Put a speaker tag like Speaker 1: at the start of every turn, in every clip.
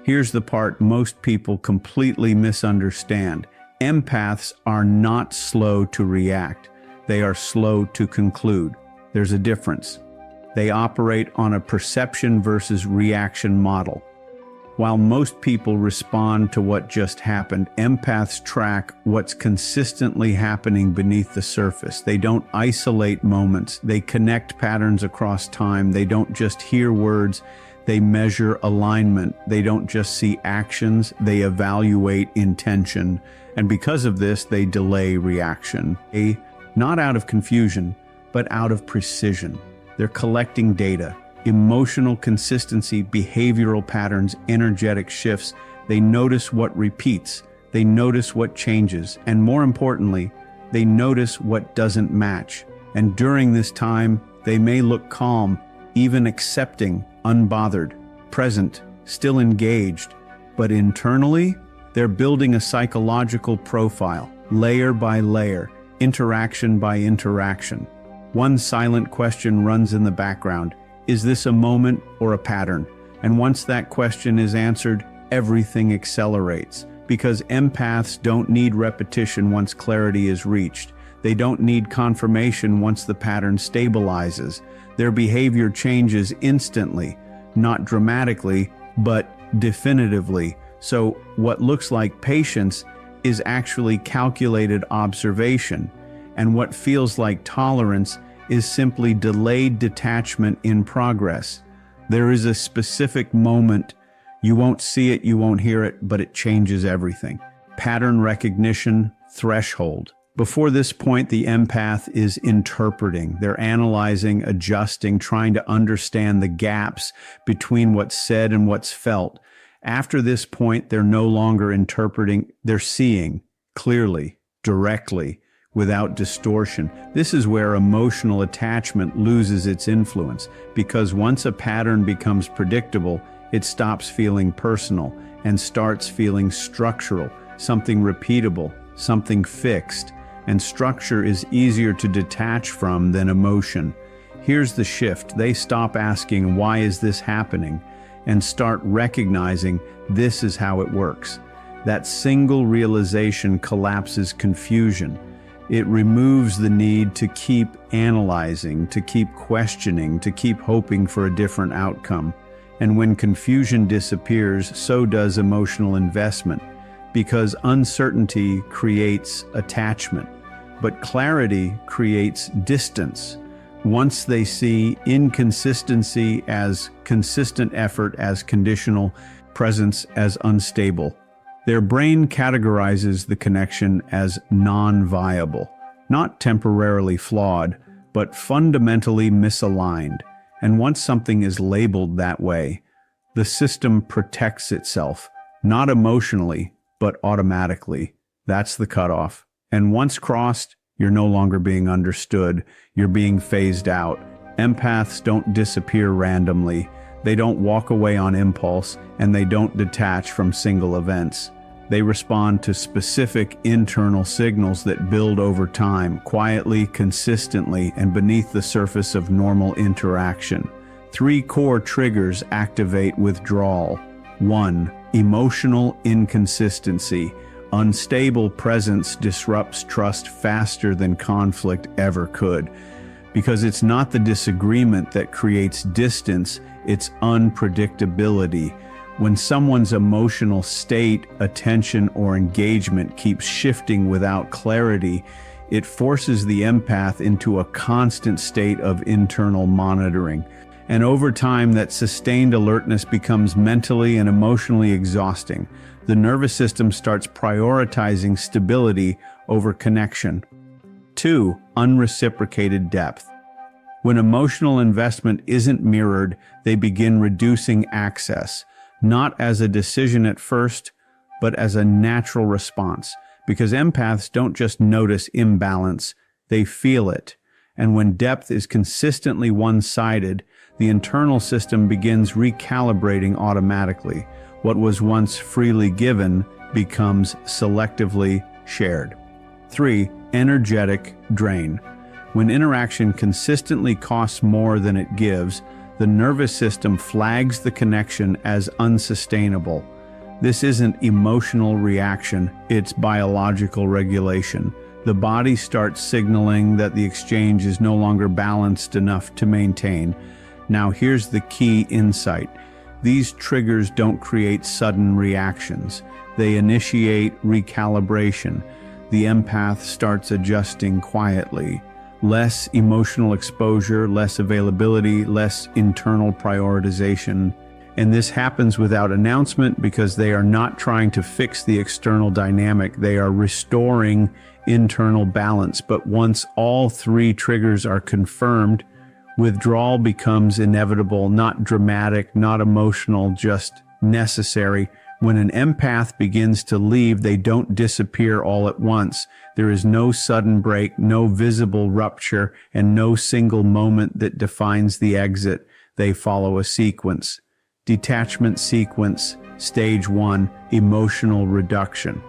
Speaker 1: Here's the part most people completely misunderstand. Empaths are not slow to react. They are slow to conclude. There's a difference. They operate on a perception versus reaction model. While most people respond to what just happened, empaths track what's consistently happening beneath the surface. They don't isolate moments. They connect patterns across time. They don't just hear words. They measure alignment. They don't just see actions. They evaluate intention. And because of this, they delay reaction. Not out of confusion, but out of precision. They're collecting data. Emotional consistency, behavioral patterns, energetic shifts. They notice what repeats. They notice what changes. And more importantly, they notice what doesn't match. And during this time, they may look calm, even accepting, unbothered, present, still engaged. But internally, they're building a psychological profile, layer by layer, interaction by interaction. One silent question runs in the background. Is this a moment or a pattern? And once that question is answered, everything accelerates. Because empaths don't need repetition once clarity is reached. They don't need confirmation once the pattern stabilizes. Their behavior changes instantly, not dramatically, but definitively. So what looks like patience is actually calculated observation, and what feels like tolerance is simply delayed detachment in progress. There is a specific moment. You won't see it, you won't hear it, but it changes everything. Pattern recognition, threshold. Before this point, the empath is interpreting. They're analyzing, adjusting, trying to understand the gaps between what's said and what's felt. After this point, they're no longer interpreting, they're seeing clearly, directly, without distortion. This is where emotional attachment loses its influence, because once a pattern becomes predictable, it stops feeling personal and starts feeling structural, something repeatable, something fixed. And structure is easier to detach from than emotion. Here's the shift. They stop asking, why is this happening? And start recognizing this is how it works. That single realization collapses confusion. It removes the need to keep analyzing, to keep questioning, to keep hoping for a different outcome. And when confusion disappears, so does emotional investment, because uncertainty creates attachment, but clarity creates distance. Once they see inconsistency as consistent effort, as conditional, presence as unstable, their brain categorizes the connection as non-viable, not temporarily flawed, but fundamentally misaligned. And once something is labeled that way, the system protects itself, not emotionally, but automatically. That's the cutoff. And once crossed, you're no longer being understood, you're being phased out. Empaths don't disappear randomly, they don't walk away on impulse, and they don't detach from single events. They respond to specific internal signals that build over time, quietly, consistently, and beneath the surface of normal interaction. 3 core triggers activate withdrawal. 1. Emotional inconsistency. Unstable presence disrupts trust faster than conflict ever could. Because it's not the disagreement that creates distance, it's unpredictability. When someone's emotional state, attention, or engagement keeps shifting without clarity, it forces the empath into a constant state of internal monitoring. And over time, that sustained alertness becomes mentally and emotionally exhausting. The nervous system starts prioritizing stability over connection. 2. Unreciprocated depth. When emotional investment isn't mirrored, they begin reducing access. Not as a decision at first, but as a natural response. Because empaths don't just notice imbalance, they feel it. And when depth is consistently one-sided, the internal system begins recalibrating automatically. What was once freely given becomes selectively shared. 3. Energetic drain. When interaction consistently costs more than it gives, the nervous system flags the connection as unsustainable. This isn't emotional reaction, it's biological regulation. The body starts signaling that the exchange is no longer balanced enough to maintain. Now here's the key insight. These triggers don't create sudden reactions. They initiate recalibration. The empath starts adjusting quietly. Less emotional exposure, less availability, less internal prioritization. And this happens without announcement because they are not trying to fix the external dynamic. They are restoring internal balance. But once all three triggers are confirmed, withdrawal becomes inevitable, not dramatic, not emotional, just necessary. When an empath begins to leave, they don't disappear all at once. There is no sudden break, no visible rupture, and no single moment that defines the exit. They follow a sequence. Detachment sequence, stage 1, emotional reduction.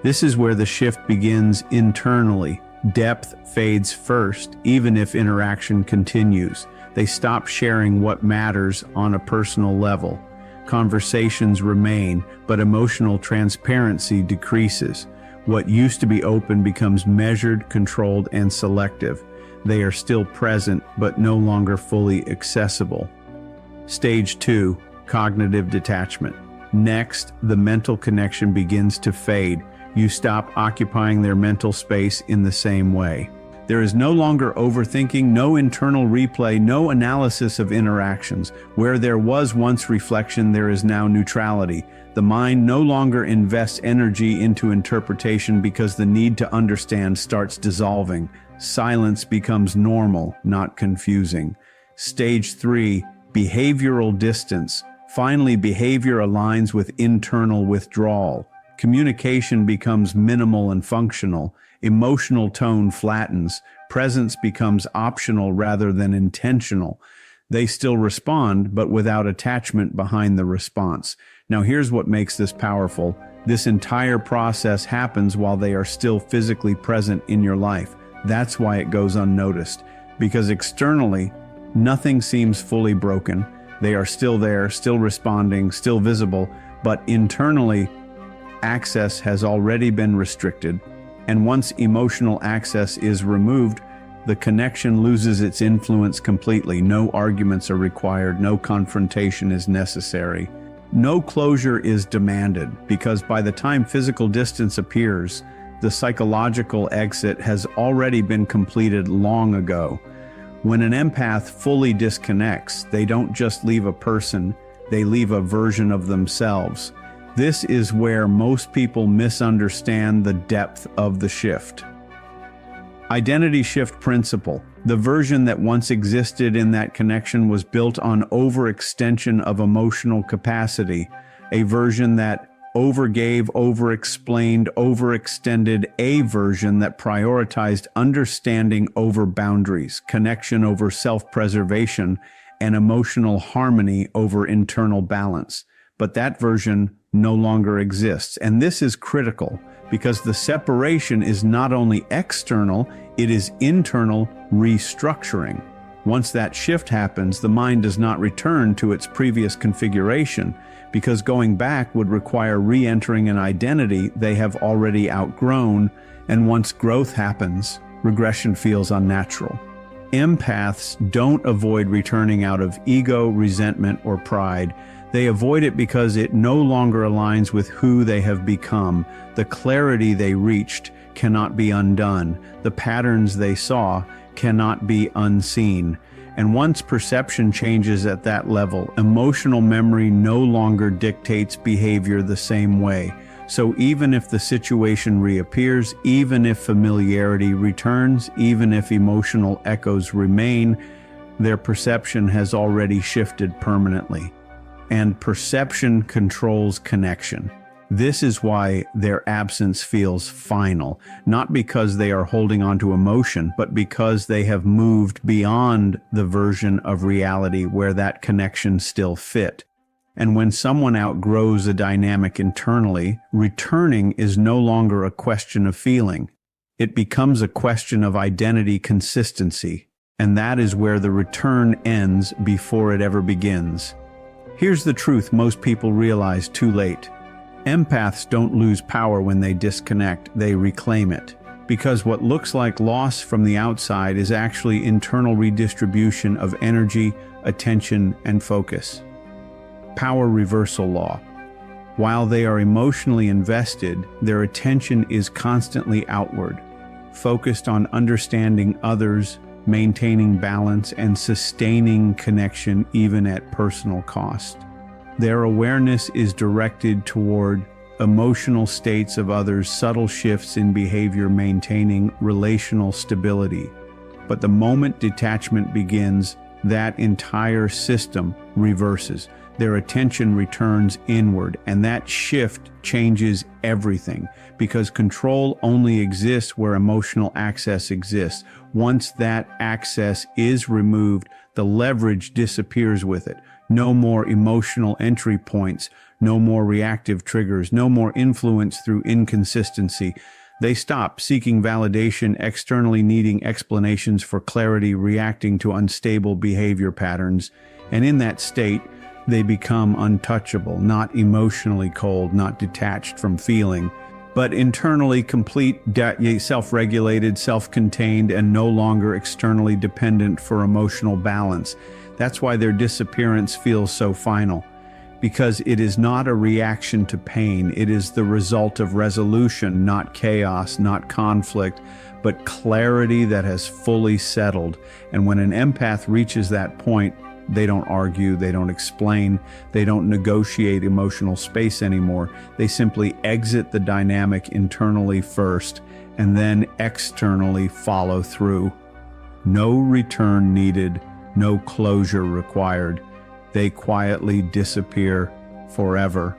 Speaker 1: This is where the shift begins internally. Depth fades first, even if interaction continues. They stop sharing what matters on a personal level. Conversations remain, but emotional transparency decreases. What used to be open becomes measured, controlled, and selective. They are still present, but no longer fully accessible. Stage 2, cognitive detachment. Next, the mental connection begins to fade. You stop occupying their mental space in the same way. There is no longer overthinking, no internal replay, no analysis of interactions. Where there was once reflection, there is now neutrality. The mind no longer invests energy into interpretation because the need to understand starts dissolving. Silence becomes normal, not confusing. Stage 3, behavioral distance. Finally, behavior aligns with internal withdrawal. Communication becomes minimal and functional. Emotional tone flattens. Presence becomes optional rather than intentional. They still respond, but without attachment behind the response. Now here's what makes this powerful. This entire process happens while they are still physically present in your life. That's why it goes unnoticed. Because externally, nothing seems fully broken. They are still there, still responding, still visible, but internally, access has already been restricted. And once emotional access is removed, the connection loses its influence completely. No arguments are required. No confrontation is necessary. No closure is demanded, because by the time physical distance appears, the psychological exit has already been completed long ago. When an empath fully disconnects, they don't just leave a person, they leave a version of themselves. This is where most people misunderstand the depth of the shift. Identity shift principle. The version that once existed in that connection was built on overextension of emotional capacity, a version that overgave, overexplained, overextended, a version that prioritized understanding over boundaries, connection over self-preservation, and emotional harmony over internal balance. But that version no longer exists. And this is critical because the separation is not only external, it is internal restructuring. Once that shift happens, the mind does not return to its previous configuration because going back would require re-entering an identity they have already outgrown, and once growth happens, regression feels unnatural. Empaths don't avoid returning out of ego, resentment, or pride. They avoid it because it no longer aligns with who they have become. The clarity they reached cannot be undone. The patterns they saw cannot be unseen. And once perception changes at that level, emotional memory no longer dictates behavior the same way. So even if the situation reappears, even if familiarity returns, even if emotional echoes remain, their perception has already shifted permanently. And perception controls connection. This is why their absence feels final, not because they are holding on to emotion, but because they have moved beyond the version of reality where that connection still fit. And when someone outgrows a dynamic internally, returning is no longer a question of feeling. It becomes a question of identity consistency, and that is where the return ends before it ever begins. Here's the truth most people realize too late. Empaths don't lose power when they disconnect, they reclaim it. Because what looks like loss from the outside is actually internal redistribution of energy, attention, and focus. Power reversal law. While they are emotionally invested, their attention is constantly outward, focused on understanding others, maintaining balance, and sustaining connection even at personal cost. Their awareness is directed toward emotional states of others, subtle shifts in behavior, maintaining relational stability. But the moment detachment begins, that entire system reverses. Their attention returns inward, and that shift changes everything, because control only exists where emotional access exists. Once that access is removed, the leverage disappears with it. No more emotional entry points, no more reactive triggers, no more influence through inconsistency. They stop seeking validation externally, needing explanations for clarity, reacting to unstable behavior patterns. And in that state, they become untouchable, not emotionally cold, not detached from feeling, but internally complete, self-regulated, self-contained, and no longer externally dependent for emotional balance. That's why their disappearance feels so final, because it is not a reaction to pain. It is the result of resolution, not chaos, not conflict, but clarity that has fully settled. And when an empath reaches that point, they don't argue, they don't explain, they don't negotiate emotional space anymore. They simply exit the dynamic internally first, and then externally follow through. No return needed, no closure required. They quietly disappear forever.